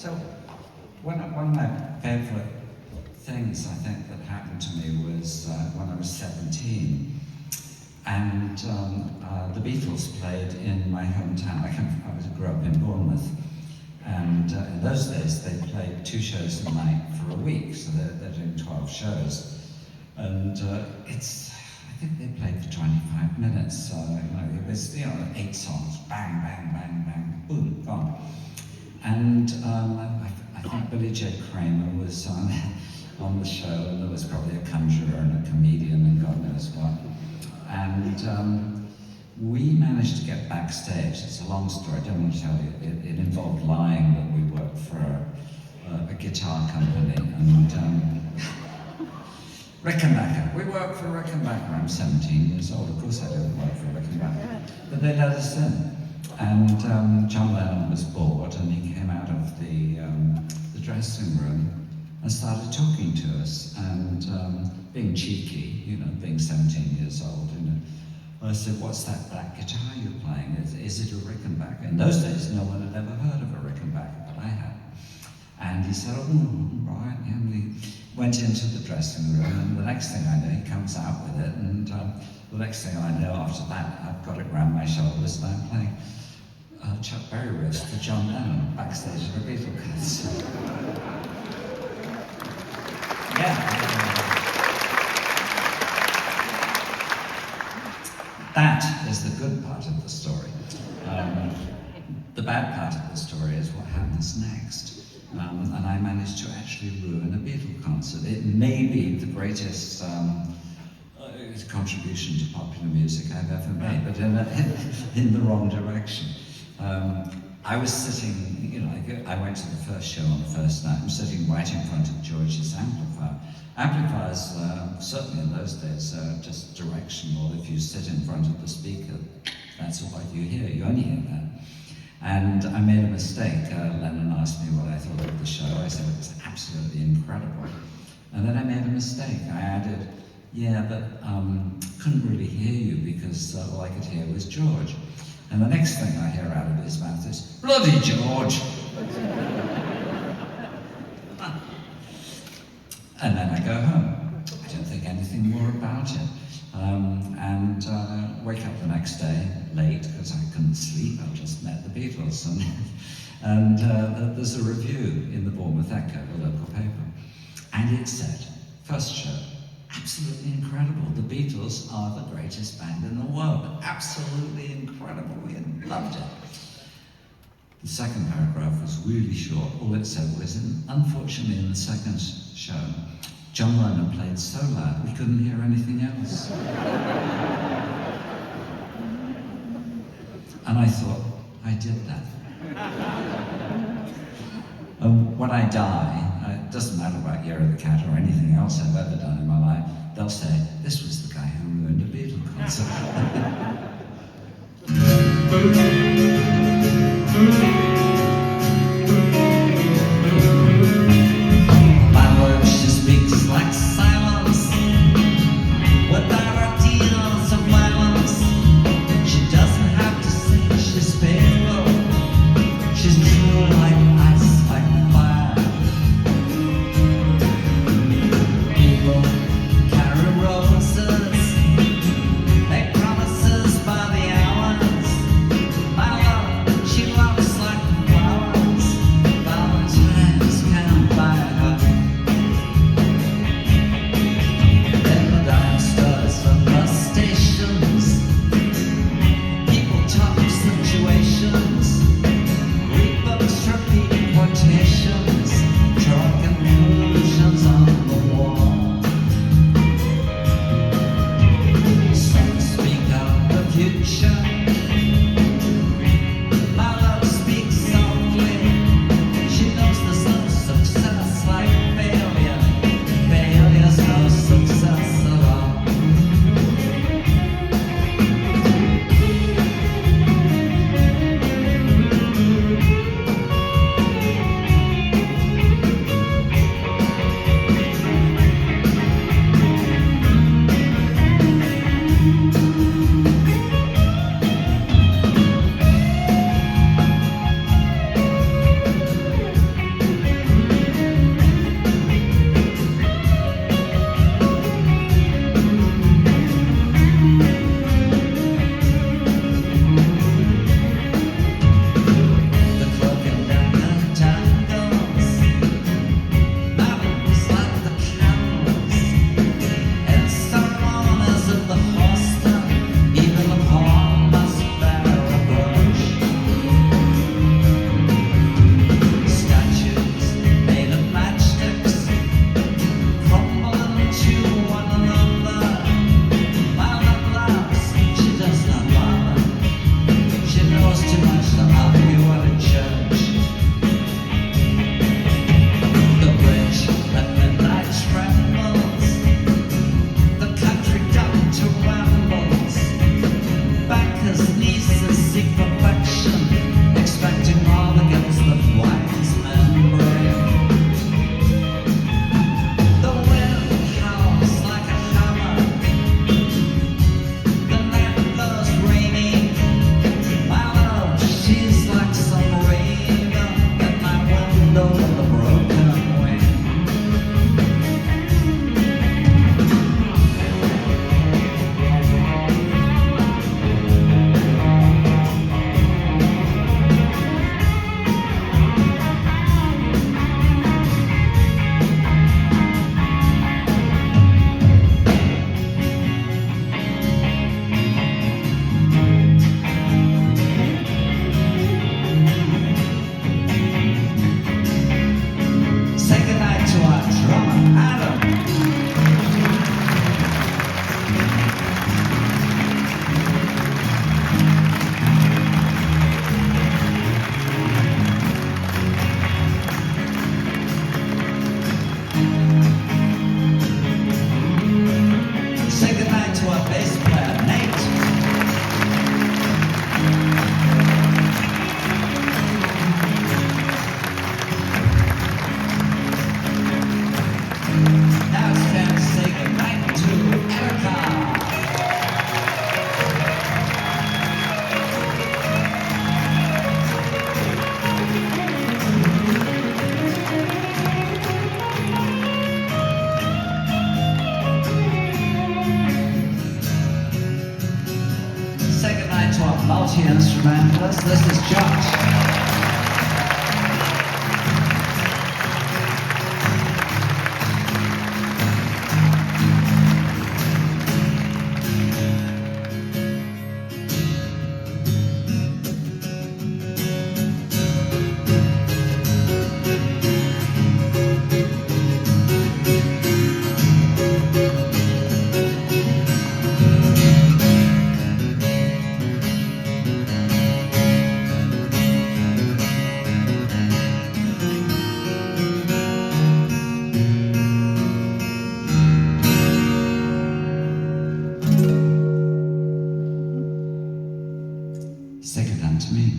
So one of my favorite things, I think, that happened to me was when I was 17, and the Beatles played in my hometown. I grew up in Bournemouth, and in those days they played 2 shows a night for a week, so they're doing 12 shows. And I think they played for 25 minutes, so it was 8 songs, bang, bang, bang, bang, boom, gone. And I think Billy J. Kramer was on the show, and there was probably a conjurer and a comedian and God knows what. And we managed to get backstage. It's a long story, I don't want to tell you. It involved lying that we worked for a guitar company, and Rickenbacker. We worked for Rickenbacker. I'm 17 years old, of course I didn't work for Rickenbacker. But they let us in. And John Lennon was bored, and he came out of the dressing room and started talking to us, and being cheeky, being 17 years old, I said, "What's that black guitar you're playing? Is it a Rickenbacker?" In those days, no one had ever heard of a Rickenbacker, but I had. And he said, "Oh, right," and we went into the dressing room, and the next thing I know, he comes out with it, and the next thing I know after that, I've got it around my shoulders, and I'm playing Chuck Berry riffs for John Lennon backstage at the Beatles. That is the good part of the story. The bad part of the story is what happens next. And I managed to actually ruin a Beatle concert. It may be the greatest contribution to popular music I've ever made, but in the wrong direction. I was sitting, I went to the first show on the first night. I'm sitting right in front of George's amplifier. Amplifiers, certainly in those days, are just directional. If you sit in front of the speaker, that's what you hear. You only hear that. And I made a mistake. Lennon asked me what I thought of the show. I said it was absolutely incredible. And then I made a mistake. I added, but couldn't really hear you because all I could hear was George. And the next thing I hear out of his mouth is, "Bloody George!" And then I go home. I don't think anything more about it. And wake up the next day late because I couldn't sleep. I just met the Beatles, and there's a review in the Bournemouth Echo, the local paper, and it said, "First show, absolutely incredible. The Beatles are the greatest band in the world. Absolutely incredible. We loved it." The second paragraph was really short. All it said was, unfortunately, in the second show, John Lennon played so loud we couldn't hear anything else. And I thought, I did that. When I die, it doesn't matter about Year of the Cat or anything else I've ever done in my life, they'll say, "This was the guy who ruined a Beatle concert." My word, she speaks like silence, without her tears of violence. She doesn't have to sing, she's faithful. She's true like ice, like fire. People carry roses, make promises by the hours. My top multi-instrumentalist. This is Josh. Second hand to me.